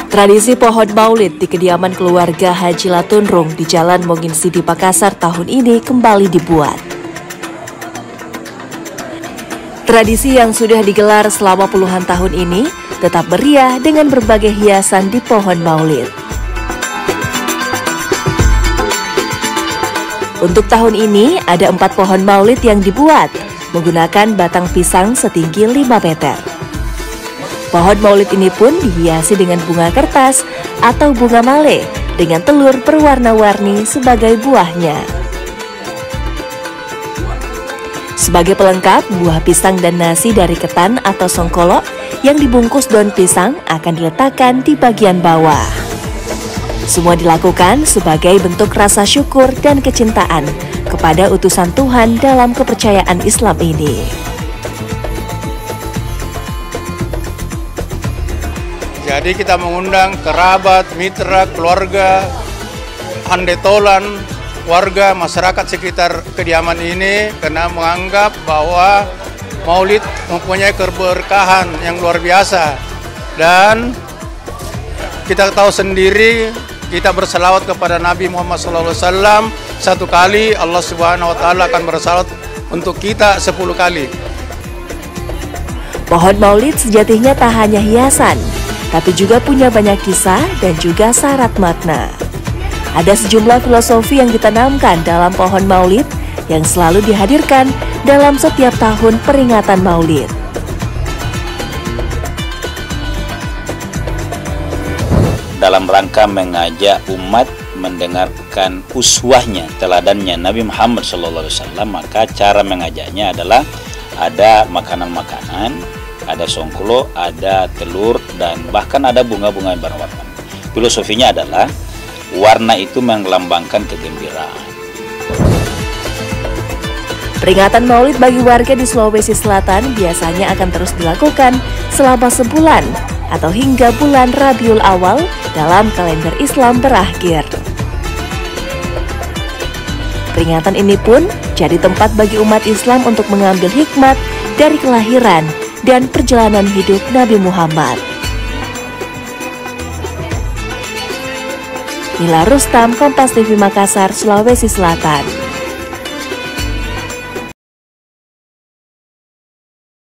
Tradisi pohon maulid di kediaman keluarga Haji Latunrung di Jalan Mongin Sidi Makassar tahun ini kembali dibuat. Tradisi yang sudah digelar selama puluhan tahun ini tetap meriah dengan berbagai hiasan di pohon maulid. Untuk tahun ini ada 4 pohon maulid yang dibuat menggunakan batang pisang setinggi 5 meter. Pohon maulid ini pun dihiasi dengan bunga kertas atau bunga male dengan telur berwarna-warni sebagai buahnya. Sebagai pelengkap, buah pisang dan nasi dari ketan atau songkolok yang dibungkus daun pisang akan diletakkan di bagian bawah. Semua dilakukan sebagai bentuk rasa syukur dan kecintaan kepada utusan Tuhan dalam kepercayaan Islam ini. Jadi kita mengundang kerabat, mitra, keluarga, handetolan, warga, masyarakat sekitar kediaman ini karena menganggap bahwa maulid mempunyai keberkahan yang luar biasa. Dan kita tahu sendiri, kita berselawat kepada Nabi Muhammad SAW 1 kali, Allah Subhanahu Wa Taala akan berselawat untuk kita 10 kali. Pohon maulid sejatinya tak hanya hiasan, tapi juga punya banyak kisah dan juga syarat makna. Ada sejumlah filosofi yang ditanamkan dalam pohon maulid yang selalu dihadirkan dalam setiap tahun peringatan maulid. Dalam rangka mengajak umat mendengarkan uswahnya, teladannya Nabi Muhammad SAW, maka cara mengajaknya adalah ada makanan-makanan, ada songkolo, ada telur, dan bahkan ada bunga-bunga yang berwarna. Filosofinya adalah warna itu melambangkan kegembiraan. Peringatan maulid bagi warga di Sulawesi Selatan biasanya akan terus dilakukan selama sebulan atau hingga bulan Rabiul Awal dalam kalender Islam berakhir. Peringatan ini pun jadi tempat bagi umat Islam untuk mengambil hikmat dari kelahiran dan perjalanan hidup Nabi Muhammad. Nila Rustam, Kompas TV Makassar, Sulawesi Selatan.